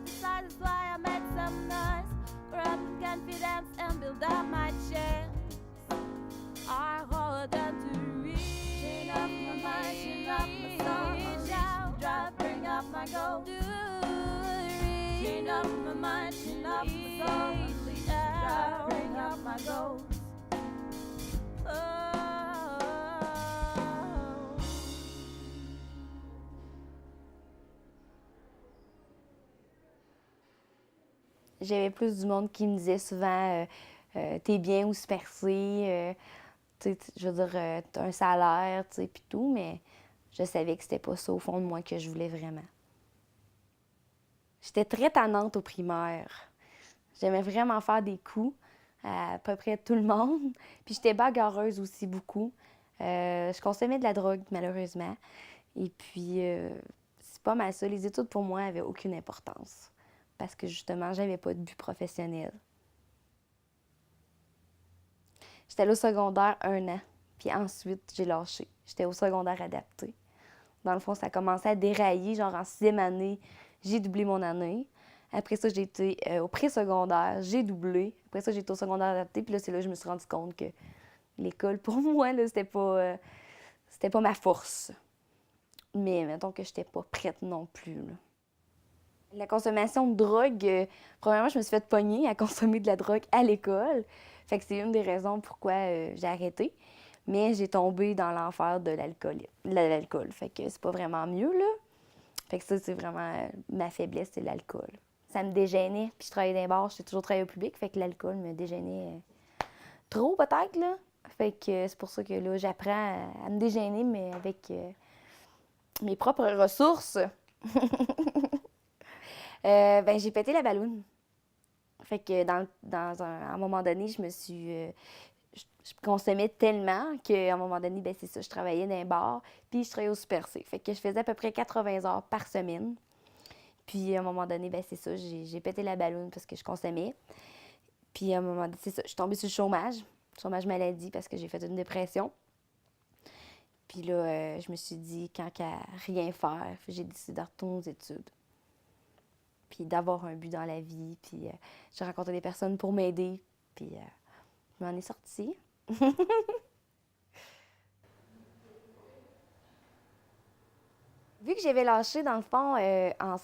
inside, that's why I made some noise. Grab confidence and build up my chance. I hold on to reach. Chain up my mind, chain up my soul. Reach out, drive, bring up my goal. Chain up my mind, chain up my soul. Unleash, drive, bring up my goals. Oh. J'avais plus du monde qui me disait souvent t'es bien ou super percé, je veux dire, t'as un salaire, puis tout, mais je savais que c'était pas ça au fond de moi que je voulais vraiment. J'étais très tannante au primaire. J'aimais vraiment faire des coups à peu près tout le monde. Puis j'étais bagarreuse aussi beaucoup. Je consommais de la drogue, malheureusement. Et puis, c'est pas mal ça. Les études, pour moi, avaient aucune importance. Parce que, justement, j'avais pas de but professionnel. J'étais allée au secondaire 1 an. Puis ensuite, j'ai lâché. J'étais au secondaire adapté. Dans le fond, ça a commencé à dérailler. Genre, en 6e année, j'ai doublé mon année. Après ça, j'ai été au pré-secondaire, j'ai doublé. Après ça, j'ai été au secondaire adapté. Puis là, c'est là que je me suis rendu compte que l'école, pour moi, là, c'était pas ma force. Mais mettons que j'étais pas prête non plus, là. La consommation de drogue, premièrement, je me suis fait pogner à consommer de la drogue à l'école. Fait que c'est une des raisons pourquoi j'ai arrêté. Mais j'ai tombé dans l'enfer de l'alcool. Fait que c'est pas vraiment mieux, là. Fait que ça, c'est vraiment ma faiblesse, c'est l'alcool. Ça me dégênait. Puis je travaillais dans les bars, j'ai toujours travaillé au public. Fait que l'alcool me dégênait trop, peut-être, là. Fait que c'est pour ça que là, j'apprends à me dégêner, mais avec mes propres ressources. J'ai pété la balloune. Fait que à un moment donné, je consommais tellement qu'à un moment donné, c'est ça, je travaillais dans un bar, puis je travaillais au Super C. Fait que je faisais à peu près 80 heures par semaine. Puis à un moment donné, c'est ça, j'ai pété la balloune parce que je consommais. Puis à un moment donné, c'est ça, je suis tombée sur le chômage maladie parce que j'ai fait une dépression. Puis là, je me suis dit, quand qu'à rien faire, j'ai décidé de retourner aux études. Puis d'avoir un but dans la vie, puis j'ai rencontré des personnes pour m'aider, puis je m'en ai sortie. Vu que j'avais lâché, dans le fond, en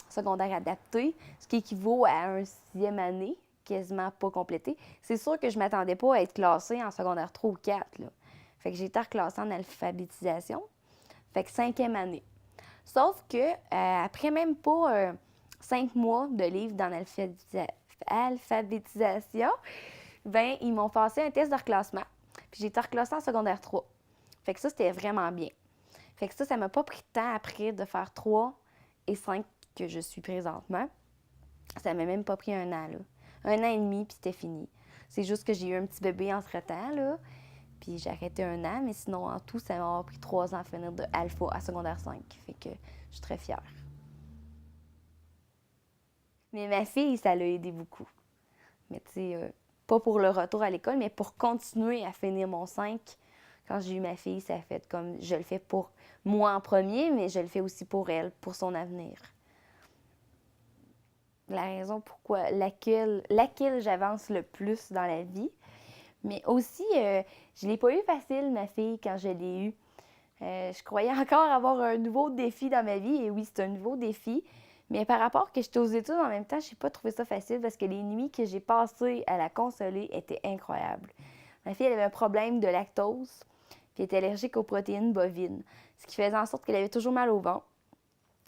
secondaire adapté, ce qui équivaut à un 6e année, quasiment pas complété, c'est sûr que je m'attendais pas à être classée en secondaire 3 ou 4. Là. Fait que j'ai été reclassée en alphabétisation. Fait que 5e année. Sauf que, après même pas 5 mois de livre dans l'alphabétisation, ils m'ont passé un test de reclassement. Puis j'ai été reclassée en secondaire 3. Fait que ça, c'était vraiment bien. Fait que ça m'a pas pris de temps après de faire 3 et 5 que je suis présentement. Ça m'a même pas pris 1 an, là. 1 an et demi, puis c'était fini. C'est juste que j'ai eu un petit bébé entre-temps, là. Puis j'ai arrêté 1 an, mais sinon, en tout, ça m'a pris 3 ans à finir de alpha à secondaire 5. Fait que je suis très fière. Mais ma fille, ça l'a aidé beaucoup. Mais tu sais, pas pour le retour à l'école, mais pour continuer à finir mon 5. Quand j'ai eu ma fille, ça a fait comme je le fais pour moi en premier, mais je le fais aussi pour elle, pour son avenir. La raison pourquoi laquelle j'avance le plus dans la vie. Mais aussi, je l'ai pas eu facile, ma fille, quand je l'ai eue. Je croyais encore avoir un nouveau défi dans ma vie, et oui, c'est un nouveau défi. Mais par rapport que j'étais aux études en même temps, j'ai pas trouvé ça facile parce que les nuits que j'ai passées à la consoler étaient incroyables. Ma fille, elle avait un problème de lactose, puis elle était allergique aux protéines bovines, ce qui faisait en sorte qu'elle avait toujours mal au ventre.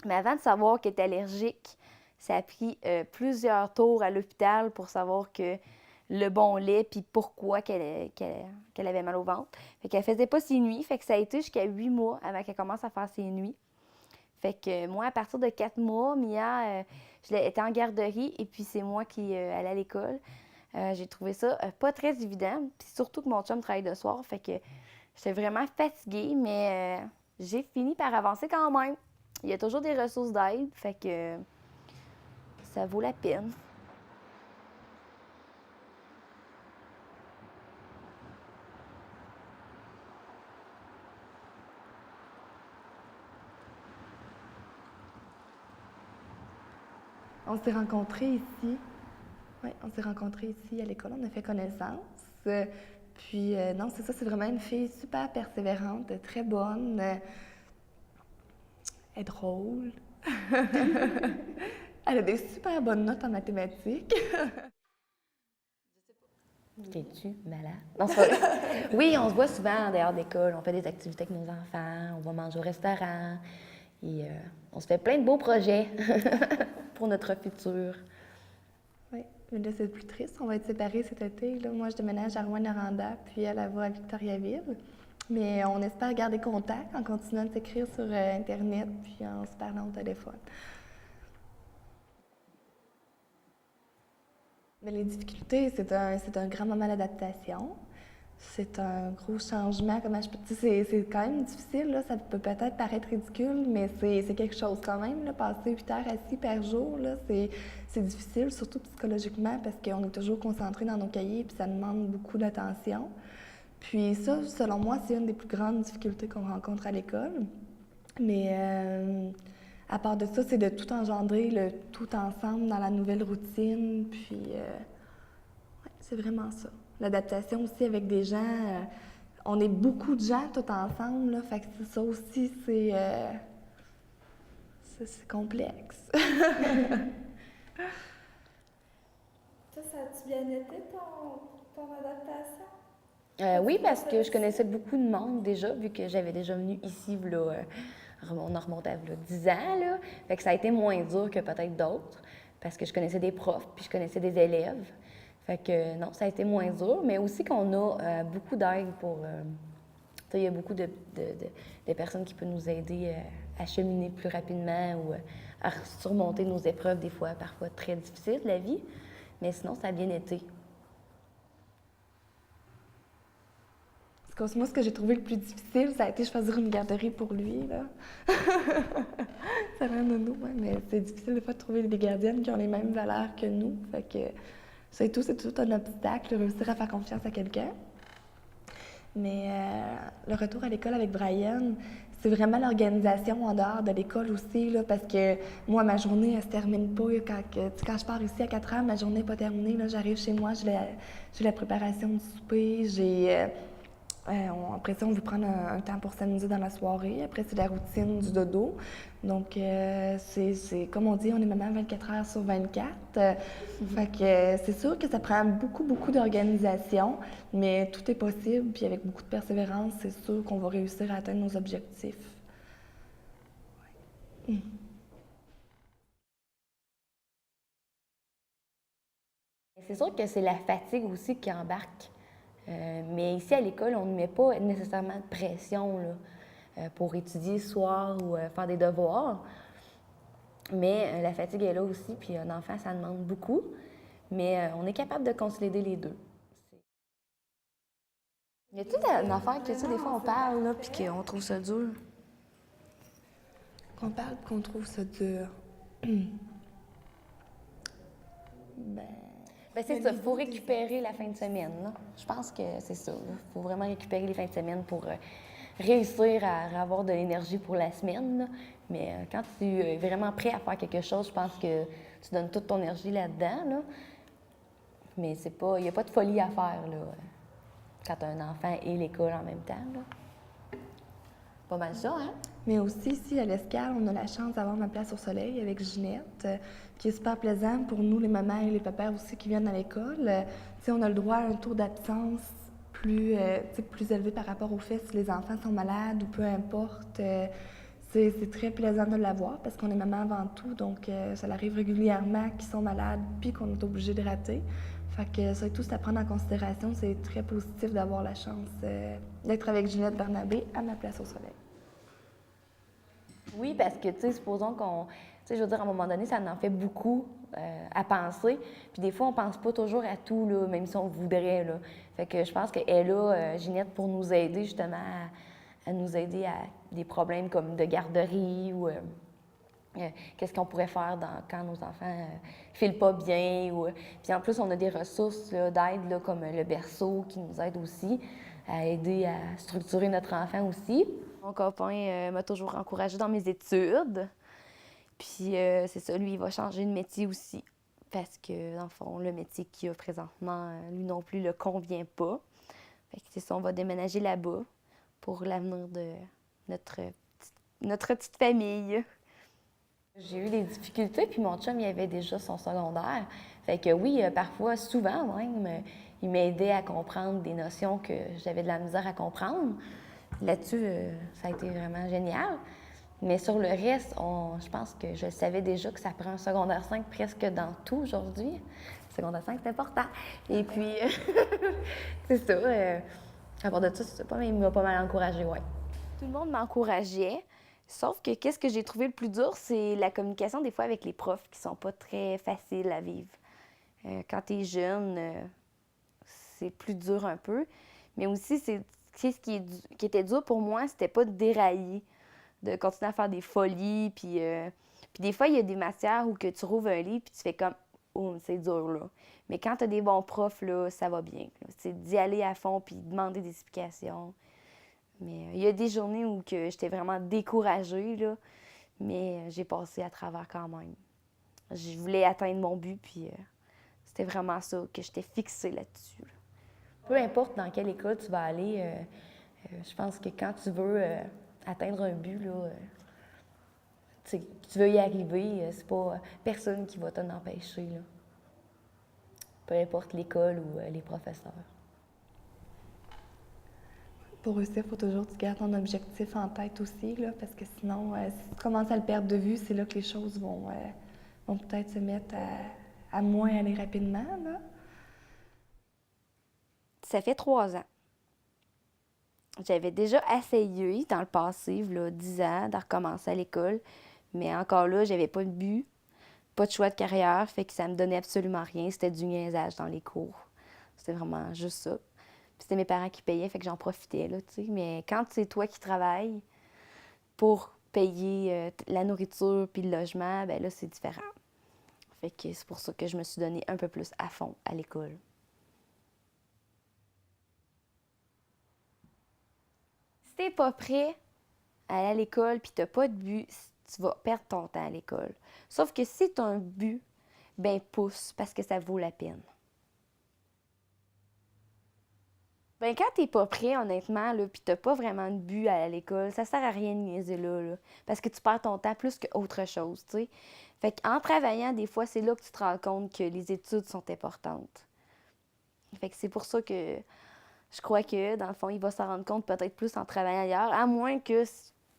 Mais avant de savoir qu'elle était allergique, ça a pris plusieurs tours à l'hôpital pour savoir que le bon lait, puis pourquoi qu'elle avait mal au ventre. Fait qu'elle faisait pas ses nuits, fait que ça a été jusqu'à 8 mois avant qu'elle commence à faire ses nuits. Fait que moi, à partir de 4 mois, Mia, je était en garderie et puis c'est moi qui allais à l'école. J'ai trouvé ça pas très évident, puis surtout que mon chum travaille de soir, fait que j'étais vraiment fatiguée, mais j'ai fini par avancer quand même. Il y a toujours des ressources d'aide, fait que ça vaut la peine. On s'est rencontrés ici. Oui, on s'est rencontrés ici à l'école, on a fait connaissance. Puis, non, c'est ça, c'est vraiment une fille super persévérante, très bonne. Elle est drôle. Elle a des super bonnes notes en mathématiques. T'es-tu malade? Non, c'est pas vrai. Oui, on se voit souvent en dehors d'école, on fait des activités avec nos enfants, on va manger au restaurant et on se fait plein de beaux projets pour notre futur. Oui, mais là, c'est plus triste. On va être séparés cet été. Là. Moi, je déménage à Rouyn-Noranda, puis elle va à Victoriaville. Mais on espère garder contact en continuant de s'écrire sur Internet, puis en se parlant au téléphone. Mais les difficultés, c'est un grand moment d'adaptation. C'est un gros changement. Comment je peux... C'est quand même difficile, là. Ça peut peut-être paraître ridicule, mais c'est quelque chose quand même. Là. Passer 8 heures assis par jour, là, c'est difficile, surtout psychologiquement, parce qu'on est toujours concentré dans nos cahiers, puis ça demande beaucoup d'attention. Puis ça, selon moi, c'est une des plus grandes difficultés qu'on rencontre à l'école. Mais à part de ça, c'est de tout engendrer, le tout ensemble dans la nouvelle routine. Puis ouais, c'est vraiment ça. L'adaptation aussi avec des gens. On est beaucoup de gens tout ensemble, là, fait que ça aussi, c'est complexe. Toi, ça a-tu bien été ton adaptation? Oui, parce que je connaissais beaucoup de monde déjà, vu que j'avais déjà venu ici, là, on en remonte à là, 10 ans, là. Fait que ça a été moins dur que peut-être d'autres, parce que je connaissais des profs, puis je connaissais des élèves. Fait que non, ça a été moins dur, mais aussi qu'on a beaucoup d'aide pour... il y a beaucoup de personnes qui peuvent nous aider à cheminer plus rapidement ou à surmonter nos épreuves, des fois, parfois très difficiles de la vie. Mais sinon, ça a bien été. Moi, ce que j'ai trouvé le plus difficile, ça a été de choisir une garderie pour lui, là. Ça rend nono, ouais, mais c'est difficile des fois de trouver des gardiennes qui ont les mêmes valeurs que nous. Fait que c'est tout un obstacle, réussir à faire confiance à quelqu'un. Mais le retour à l'école avec Brian, c'est vraiment l'organisation en dehors de l'école aussi, là, parce que moi, ma journée, elle se termine pas. Quand je pars ici à 4 heures, ma journée n'est pas terminée. Là, j'arrive chez moi, j'ai la préparation du souper, après ça, on veut prendre un temps pour s'amuser dans la soirée. Après, c'est la routine du dodo. Donc, c'est comme on dit, on est maman 24 heures sur 24. Fait que c'est sûr que ça prend beaucoup, beaucoup d'organisation, mais tout est possible. Puis avec beaucoup de persévérance, c'est sûr qu'on va réussir à atteindre nos objectifs. Ouais. C'est sûr que c'est la fatigue aussi qui embarque. Mais ici, à l'école, on ne met pas nécessairement de pression là, pour étudier ce soir ou faire des devoirs. Mais la fatigue est là aussi, puis un enfant, ça demande beaucoup. Mais on est capable de concilier les deux. Y a-t-il une affaire que, tu sais, des fois, on parle, là, puis qu'on trouve ça dur? Qu'on parle qu'on trouve ça dur. Ben c'est ça, il faut récupérer la fin de semaine. Là. Je pense que c'est ça. Il faut vraiment récupérer les fins de semaine pour réussir à avoir de l'énergie pour la semaine. Là. Mais quand tu es vraiment prêt à faire quelque chose, je pense que tu donnes toute ton énergie là-dedans. Là. Mais c'est pas, il n'y a pas de folie à faire là, quand tu as un enfant et l'école en même temps. Là. Pas mal ça, hein? Mais aussi, ici, à l'Escale, on a la chance d'avoir ma place au soleil avec Ginette, qui est super plaisant pour nous, les mamans et les papas aussi qui viennent à l'école. On a le droit à un taux d'absence plus élevé par rapport au fait si les enfants sont malades ou peu importe. C'est très plaisant de l'avoir parce qu'on est maman avant tout, donc ça arrive régulièrement qu'ils sont malades puis qu'on est obligé de rater. Fait que ça, tout à prendre en considération, c'est très positif d'avoir la chance d'être avec Ginette Barnabé à ma place au soleil. Oui, parce que, tu sais, supposons qu'on... Tu sais, je veux dire, à un moment donné, ça en fait beaucoup à penser. Puis des fois, on pense pas toujours à tout, là, même si on voudrait, là. Fait que je pense qu'elle est là, Ginette, pour nous aider, justement, à nous aider à des problèmes comme de garderie ou... qu'est-ce qu'on pourrait faire quand nos enfants ne filent pas bien. Puis en plus, on a des ressources d'aide là, comme le berceau qui nous aide aussi à aider à structurer notre enfant aussi. Mon copain m'a toujours encouragée dans mes études. Puis c'est ça, lui, il va changer de métier aussi. Parce que, dans le fond, le métier qu'il a présentement, lui non plus, le convient pas. Fait que c'est ça, on va déménager là-bas pour l'avenir de notre petite famille. J'ai eu des difficultés, puis mon chum, il avait déjà son secondaire. Fait que oui, parfois, souvent même, il m'aidait à comprendre des notions que j'avais de la misère à comprendre. Là-dessus, ça a été vraiment génial. Mais sur le reste, je pense que je savais déjà que ça prend un secondaire 5 presque dans tout aujourd'hui. Le secondaire 5, c'est important. Et puis, c'est ça. À part de ça, c'est pas, mais il m'a pas mal encouragée, ouais. Tout le monde m'encourageait. Sauf que qu'est-ce que j'ai trouvé le plus dur, c'est la communication des fois avec les profs qui sont pas très faciles à vivre. Quand tu es jeune, c'est plus dur un peu. Mais aussi, ce qui était dur pour moi, c'était pas de dérailler, de continuer à faire des folies. Puis des fois, il y a des matières où que tu rouvres un livre puis tu fais comme « Oh, c'est dur, là ». Mais quand tu as des bons profs, là, ça va bien. C'est d'y aller à fond puis demander des explications. Mais il y a des journées où que j'étais vraiment découragée, là, mais j'ai passé à travers quand même. Je voulais atteindre mon but, puis c'était vraiment ça, que j'étais fixée là-dessus. Là. Peu importe dans quelle école tu vas aller, je pense que quand tu veux atteindre un but, là, tu veux y arriver, c'est pas personne qui va t'en empêcher. Là. Peu importe l'école ou les professeurs. Pour réussir, il faut toujours que tu gardes ton objectif en tête aussi, là, parce que sinon, si tu commences à le perdre de vue, c'est là que les choses vont peut-être se mettre à moins aller rapidement. Là. Ça fait 3 ans. J'avais déjà essayé dans le passé, là, 10 ans, de recommencer à l'école, mais encore là, j'avais pas de but, pas de choix de carrière, fait que ça me donnait absolument rien. C'était du niaisage dans les cours. C'était vraiment juste ça. Puis c'était mes parents qui payaient, fait que j'en profitais, là, tu sais. Mais quand c'est toi qui travailles pour payer la nourriture puis le logement, ben là, c'est différent. Fait que c'est pour ça que je me suis donné un peu plus à fond à l'école. Si t'es pas prêt à aller à l'école puis t'as pas de but, tu vas perdre ton temps à l'école. Sauf que si t'as un but, ben pousse parce que ça vaut la peine. Ben quand t'es pas prêt, honnêtement, là, pis t'as pas vraiment de but à l'école, ça sert à rien de niaiser là, parce que tu perds ton temps plus qu'autre chose, tu sais. Fait qu'en travaillant, des fois, c'est là que tu te rends compte que les études sont importantes. Fait que c'est pour ça que je crois que, dans le fond, il va s'en rendre compte peut-être plus en travaillant ailleurs, à moins que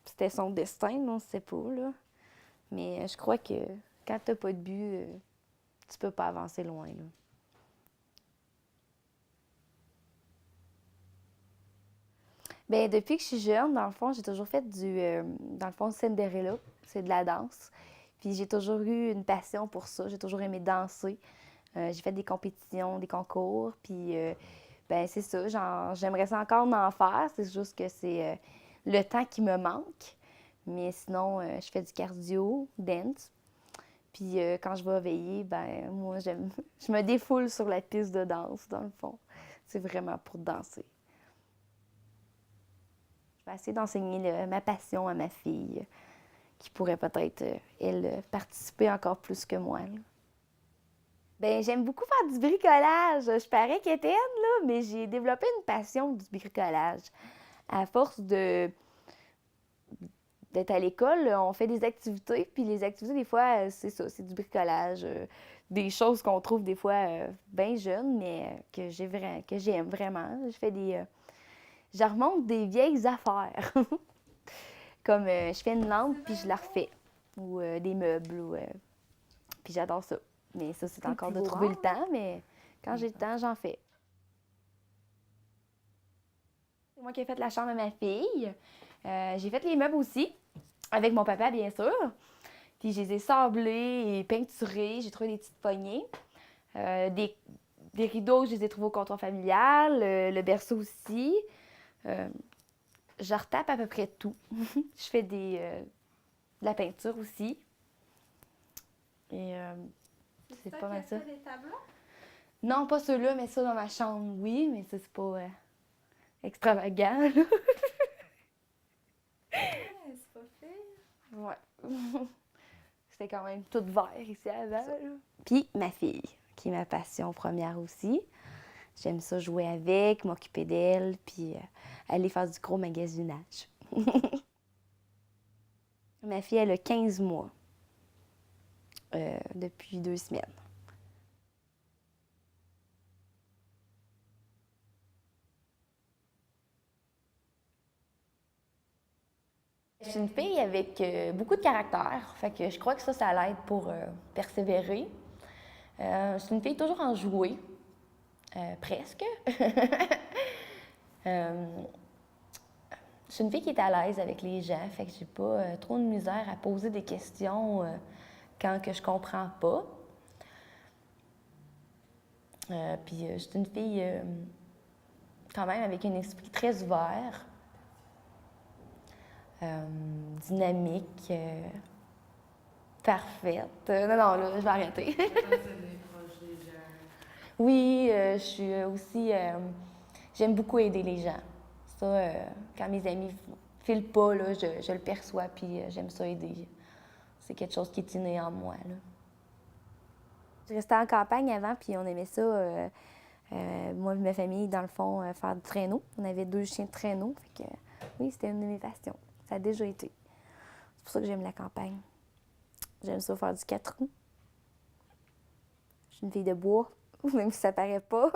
c'était son destin, on ne sait pas, là. Mais je crois que quand t'as pas de but, tu peux pas avancer loin, là. Bien, depuis que je suis jeune, dans le fond, j'ai toujours fait dans le fond, Cinderella. C'est de la danse. Puis j'ai toujours eu une passion pour ça. J'ai toujours aimé danser. J'ai fait des compétitions, des concours. Puis, ben c'est ça. J'aimerais ça encore en faire. C'est juste que c'est le temps qui me manque. Mais sinon, je fais du cardio, dance. Puis quand je vais veiller, ben moi, je me défoule sur la piste de danse, dans le fond. C'est vraiment pour danser. Je vais essayer d'enseigner ma passion à ma fille, qui pourrait peut-être, elle, participer encore plus que moi. Là. Bien, j'aime beaucoup faire du bricolage. Je parais qu'étienne, là, mais j'ai développé une passion du bricolage. À force d'être à l'école, on fait des activités, puis les activités, des fois, c'est ça, c'est du bricolage. Des choses qu'on trouve des fois bien jeunes, mais que j'aime vraiment. Je fais je remonte des vieilles affaires. Comme je fais une lampe, puis je la refais. Ou des meubles. Puis j'adore ça. Mais ça, c'est encore de trouver le temps, mais quand j'ai le temps, j'en fais. C'est moi qui ai fait la chambre à ma fille. J'ai fait les meubles aussi, avec mon papa, bien sûr. Puis je les ai sablés et peinturés. J'ai trouvé des petites poignées. Des rideaux, je les ai trouvés au comptoir familial. Le berceau aussi. Je retape à peu près tout. Je fais de la peinture aussi. Et c'est pas mal ça. Des tableaux? Non, pas ceux-là, mais ça dans ma chambre, oui, mais ça, c'est pas extravagant. Là. Ouais, c'est pas fait. Ouais. C'était quand même tout vert ici avant. Là. Puis ma fille, qui est ma passion première aussi. J'aime ça jouer avec, m'occuper d'elle, puis aller faire du gros magasinage. Ma fille, elle a 15 mois depuis 2 semaines. Je suis une fille avec beaucoup de caractère, fait que je crois que ça l'aide pour persévérer. Je suis une fille toujours enjouée, presque. Je suis une fille qui est à l'aise avec les gens, fait que j'ai pas trop de misère à poser des questions quand que je comprends pas. Puis je suis une fille quand même avec un esprit très ouvert. Dynamique, parfaite. Non, là, je vais arrêter. Oui, je suis aussi... j'aime beaucoup aider les gens. Ça, quand mes amis filent pas, là, je le perçois, puis j'aime ça aider. C'est quelque chose qui est inné en moi, là. Je restais en campagne avant, puis on aimait ça, moi et ma famille, dans le fond, faire du traîneau. On avait 2 chiens de traîneau, fait que oui, c'était une de mes passions. Ça a déjà été. C'est pour ça que j'aime la campagne. J'aime ça faire du 4 roues. Je suis une fille de bois, même si ça paraît pas.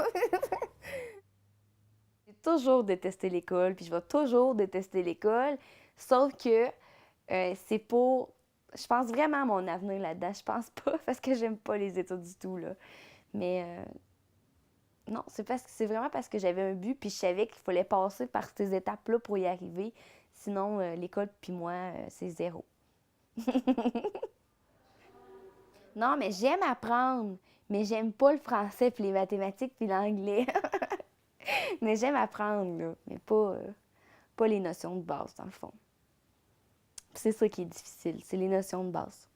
J'ai toujours détesté l'école, puis je vais toujours détester l'école. Sauf que c'est pour... Je pense vraiment à mon avenir là-dedans. Je pense pas parce que j'aime pas les études du tout, là. Mais non, c'est vraiment parce que j'avais un but, puis je savais qu'il fallait passer par ces étapes-là pour y arriver. Sinon, l'école puis moi, c'est 0. Non, mais j'aime apprendre, mais j'aime pas le français puis les mathématiques puis l'anglais. Mais j'aime apprendre, là, mais pas les notions de base, dans le fond. Puis c'est ça qui est difficile, c'est les notions de base.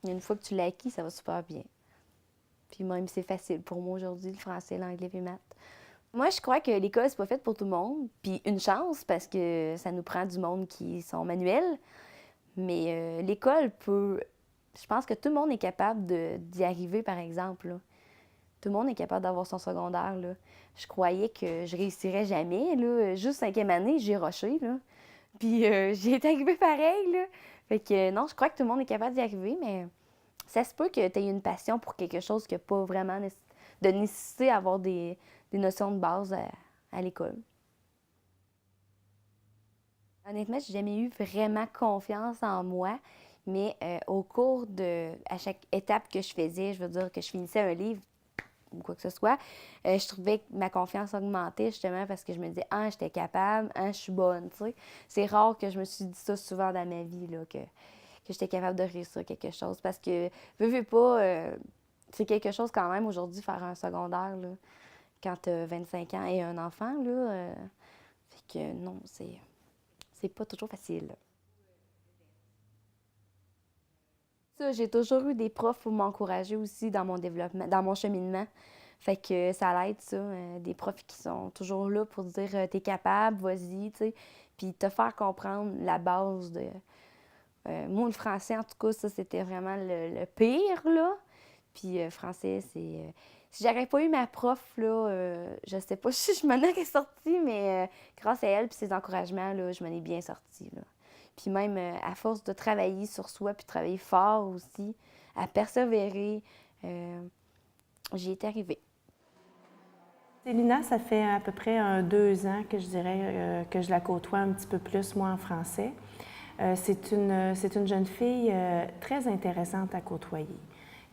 Une fois que tu l'as acquis, ça va super bien. Puis même, c'est facile pour moi aujourd'hui, le français, l'anglais et les maths. Moi, je crois que l'école, c'est pas fait pour tout le monde. Puis une chance, parce que ça nous prend du monde qui sont manuels. Mais l'école peut... Je pense que tout le monde est capable d'y arriver, par exemple. Là. Tout le monde est capable d'avoir son secondaire. Là. Je croyais que je réussirais jamais. Là. Juste 5e année, j'ai rushé. Là. Puis j'ai été arrivée pareil. Là. Fait que non, je crois que tout le monde est capable d'y arriver, mais ça se peut que tu aies une passion pour quelque chose qui n'a pas vraiment de nécessité à avoir des notions de base à l'école. Honnêtement, j'ai jamais eu vraiment confiance en moi, mais au cours à chaque étape que je faisais, je veux dire que je finissais un livre ou quoi que ce soit, je trouvais que ma confiance augmentait justement parce que je me disais « Ah, j'étais capable, ah, je suis bonne », tu sais. C'est rare que je me suis dit ça souvent dans ma vie, là, que j'étais capable de réussir quelque chose parce que, veux pas, c'est quelque chose quand même aujourd'hui, faire un secondaire, là, quand tu as 25 ans et un enfant, là. Fait que non, c'est pas toujours facile. Ça, j'ai toujours eu des profs pour m'encourager aussi dans mon développement, dans mon cheminement. Fait que ça l'aide, ça. Des profs qui sont toujours là pour dire t'es capable, vas-y, tu sais. Puis te faire comprendre la base de. Moi, le français, en tout cas, ça, c'était vraiment le pire, là. Puis français, c'est. Si j'aurais pas eu ma prof, là, je sais pas si je m'en aurais sortie, mais grâce à elle et ses encouragements, là, je m'en ai bien sortie, là. Puis même, à force de travailler sur soi, puis travailler fort aussi, à persévérer, j'y étais arrivée. Célina, ça fait à peu près 2 ans que je dirais que je la côtoie un petit peu plus, moi, en français. C'est une jeune fille très intéressante à côtoyer,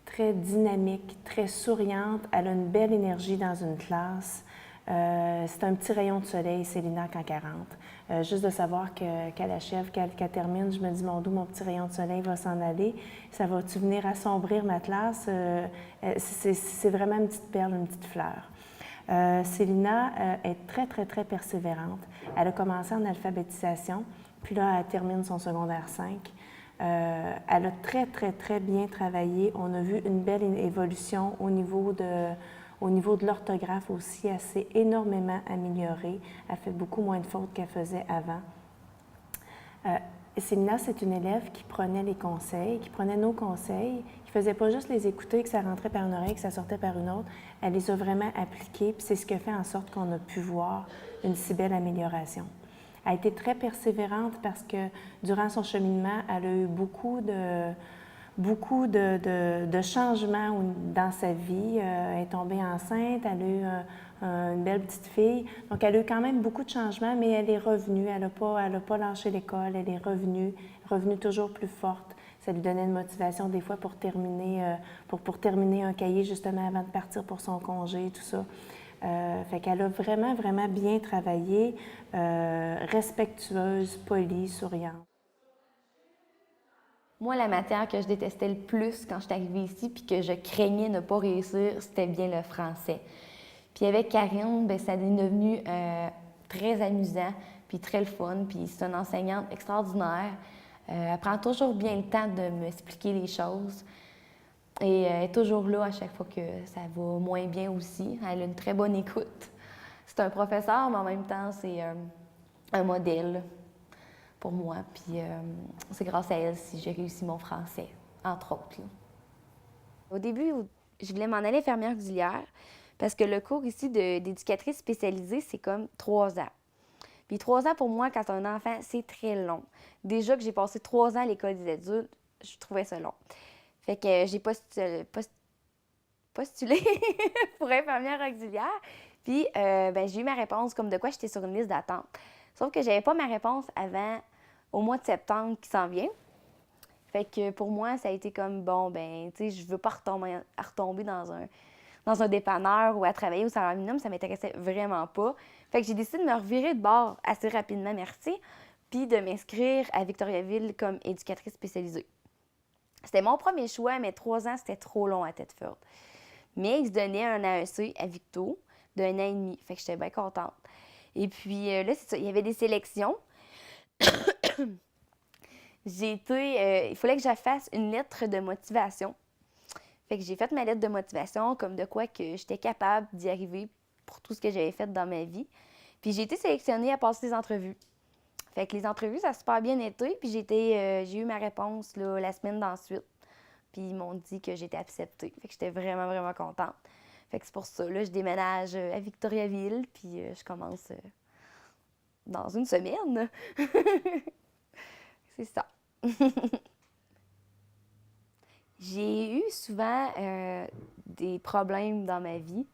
très dynamique, très souriante. Elle a une belle énergie dans une classe. C'est un petit rayon de soleil, Célina, quand elle rentre. Juste de savoir qu'elle achève, qu'elle termine, je me dis, mon Dieu, mon petit rayon de soleil va s'en aller. Ça va-tu venir assombrir ma classe? C'est vraiment une petite perle, une petite fleur. Célina est très, très, très persévérante. Elle a commencé en alphabétisation, puis là, elle termine son secondaire 5. Elle a très, très, très bien travaillé. On a vu une belle évolution au niveau de l'orthographe aussi. Elle s'est énormément améliorée. Elle fait beaucoup moins de fautes qu'elle faisait avant. Célina, c'est une élève qui prenait les conseils, qui prenait nos conseils, qui ne faisait pas juste les écouter, que ça rentrait par une oreille, que ça sortait par une autre. Elle les a vraiment appliqués, puis c'est ce qui a fait en sorte qu'on a pu voir une si belle amélioration. Elle a été très persévérante parce que durant son cheminement, elle a eu beaucoup de changements dans sa vie. Elle est tombée enceinte, elle a eu une belle petite fille. Donc, elle a eu quand même beaucoup de changements, mais elle est revenue. Elle n'a pas lâché l'école. Elle est revenue toujours plus forte. Ça lui donnait une motivation des fois pour terminer un cahier justement avant de partir pour son congé, tout ça. Fait qu'elle a vraiment, vraiment bien travaillé, respectueuse, polie, souriante. Moi, la matière que je détestais le plus quand je suis arrivée ici puis que je craignais ne pas réussir, c'était bien le français. Puis avec Karine, bien, ça est devenu très amusant puis très le fun. Puis c'est une enseignante extraordinaire. Elle prend toujours bien le temps de m'expliquer les choses. Et elle est toujours là à chaque fois que ça va moins bien aussi. Elle a une très bonne écoute. C'est un professeur, mais en même temps, c'est un modèle pour moi. Puis c'est grâce à elle si j'ai réussi mon français, entre autres. Là. Au début, je voulais m'en aller infirmière auxiliaire parce que le cours ici d'éducatrice spécialisée, c'est comme 3 ans. Puis 3 ans, pour moi, quand un enfant, c'est très long. Déjà que j'ai passé 3 ans à l'école des adultes, je trouvais ça long. Fait que j'ai postulé pour infirmière auxiliaire. Puis j'ai eu ma réponse comme de quoi j'étais sur une liste d'attente. Sauf que j'avais pas ma réponse avant au mois de septembre qui s'en vient. Fait que pour moi, ça a été comme, bon, ben, tu sais, je veux pas retomber dans un dépanneur ou à travailler au salaire minimum, ça m'intéressait vraiment pas. Fait que j'ai décidé de me revirer de bord assez rapidement, merci, puis de m'inscrire à Victoriaville comme éducatrice spécialisée. C'était mon premier choix, mais 3 ans, c'était trop long à Thetford. Mais ils se donnaient un AEC à Victo d'1 an et demi, fait que j'étais bien contente. Et puis là, c'est ça, il y avait des sélections. Il fallait que je fasse une lettre de motivation. Fait que j'ai fait ma lettre de motivation comme de quoi que j'étais capable d'y arriver pour tout ce que j'avais fait dans ma vie. Puis j'ai été sélectionnée à passer des entrevues. Fait que les entrevues, ça a super bien été. Puis j'ai eu ma réponse là, la semaine d'ensuite. Puis ils m'ont dit que j'étais acceptée. Fait que j'étais vraiment, vraiment contente. Fait que c'est pour ça, là, je déménage à Victoriaville. Puis je commence dans une semaine. C'est ça. J'ai eu souvent des problèmes dans ma vie.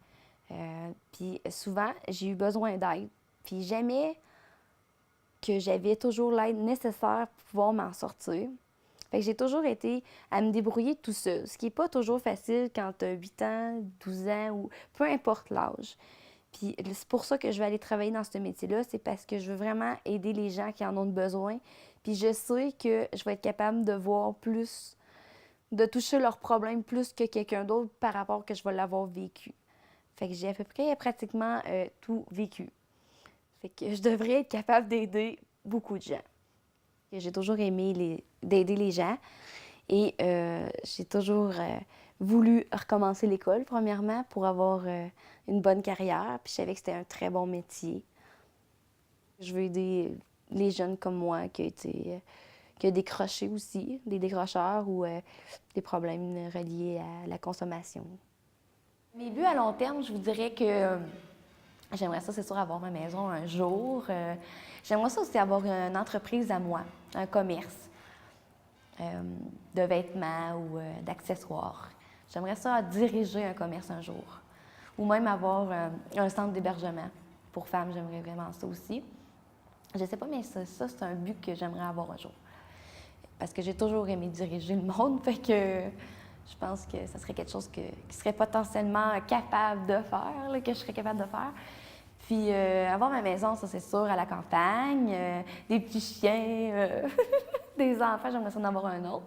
Puis souvent, j'ai eu besoin d'aide. Puis jamais que j'avais toujours l'aide nécessaire pour pouvoir m'en sortir. Fait que j'ai toujours été à me débrouiller tout seul, ce qui n'est pas toujours facile quand tu as 8 ans, 12 ans ou peu importe l'âge. Puis c'est pour ça que je vais aller travailler dans ce métier-là, c'est parce que je veux vraiment aider les gens qui en ont besoin. Puis je sais que je vais être capable de voir plus, de toucher leurs problèmes plus que quelqu'un d'autre par rapport que je vais l'avoir vécu. Fait que j'ai à peu près pratiquement tout vécu. Fait que je devrais être capable d'aider beaucoup de gens. J'ai toujours aimé d'aider les gens et j'ai toujours voulu recommencer l'école, premièrement, pour avoir une bonne carrière. Puis je savais que c'était un très bon métier. Je veux aider les jeunes comme moi qui ont décroché aussi, des décrocheurs ou des problèmes reliés à la consommation. Mes buts à long terme, je vous dirais que j'aimerais ça, c'est sûr, avoir ma maison un jour. J'aimerais ça aussi avoir une entreprise à moi, un commerce de vêtements ou d'accessoires. J'aimerais ça diriger un commerce un jour. Ou même avoir un centre d'hébergement pour femmes, j'aimerais vraiment ça aussi. Je sais pas, mais ça c'est un but que j'aimerais avoir un jour. Parce que j'ai toujours aimé diriger le monde, fait que je pense que ça serait quelque chose qui serait potentiellement capable de faire, là, que je serais capable de faire. Puis avoir ma maison, ça c'est sûr, à la campagne, des petits chiens, des enfants, j'aimerais ça en avoir un autre.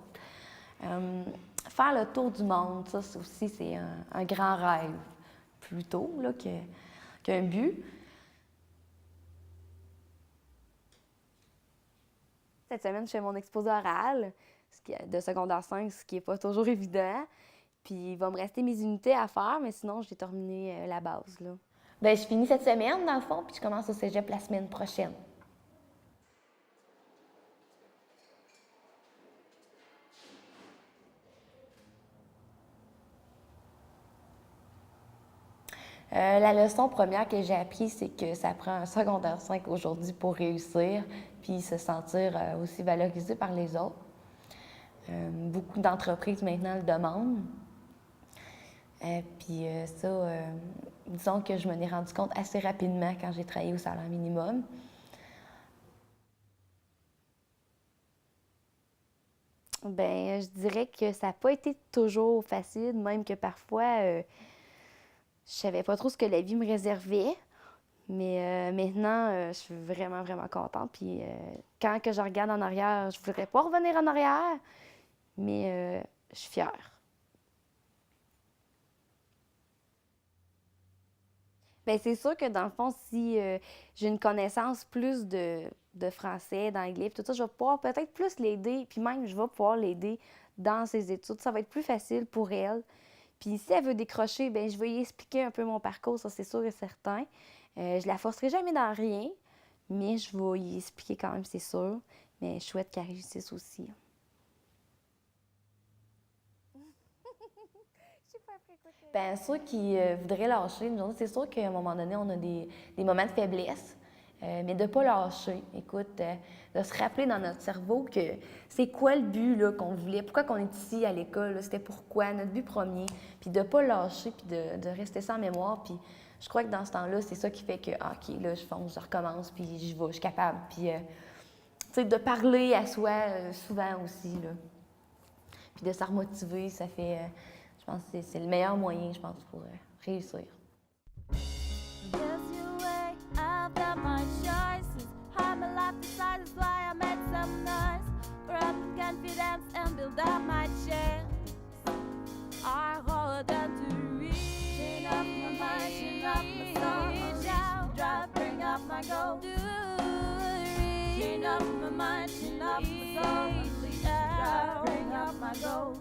Faire le tour du monde, ça aussi c'est un grand rêve, plutôt, là, qu'un but. Cette semaine, je fais mon exposé oral de secondaire 5, ce qui n'est pas toujours évident. Puis il va me rester mes unités à faire, mais sinon, j'ai terminé la base, là. Bien, je finis cette semaine, dans le fond, puis je commence au cégep la semaine prochaine. La leçon première que j'ai apprise, c'est que ça prend un secondaire 5 aujourd'hui pour réussir puis se sentir aussi valorisé par les autres. Beaucoup d'entreprises maintenant le demandent. Puis ça, disons que je m'en ai rendu compte assez rapidement quand j'ai travaillé au salaire minimum. Ben, je dirais que ça n'a pas été toujours facile, même que parfois, je savais pas trop ce que la vie me réservait. Mais maintenant, je suis vraiment, vraiment contente. Puis quand que je regarde en arrière, je voudrais pas revenir en arrière, mais je suis fière. Bien, c'est sûr que dans le fond, si j'ai une connaissance plus de français, d'anglais, puis tout ça, je vais pouvoir peut-être plus l'aider, puis même je vais pouvoir l'aider dans ses études. Ça va être plus facile pour elle. Puis si elle veut décrocher, bien, je vais lui expliquer un peu mon parcours, ça c'est sûr et certain. Je la forcerai jamais dans rien, mais je vais lui expliquer quand même, c'est sûr. Mais je souhaite qu'elle réussisse aussi. Bien, ceux qui voudraient lâcher une journée, c'est sûr qu'à un moment donné, on a des moments de faiblesse, mais de ne pas lâcher. Écoute, de se rappeler dans notre cerveau que c'est quoi le but là, qu'on voulait, pourquoi qu'on est ici à l'école, là, c'était pourquoi, notre but premier, puis de ne pas lâcher, puis de rester ça en mémoire. Puis je crois que dans ce temps-là, c'est ça qui fait que, OK, là, je fonce, je recommence, puis j'y vais, je suis capable. Puis, tu sais, de parler à soi souvent aussi, là. Puis de se remotiver, ça fait... je pense que c'est le meilleur moyen, je pense, pour réussir. There's your way, I've got my choices. I'm a life beside, that's why I made some noise. Grow up with confidence and build up my chance. I hold on to reach. Chin up my mind, chin up my soul. Drive, bring up my goal. Chin up my mind, chin up my soul. Drive, bring up my goal.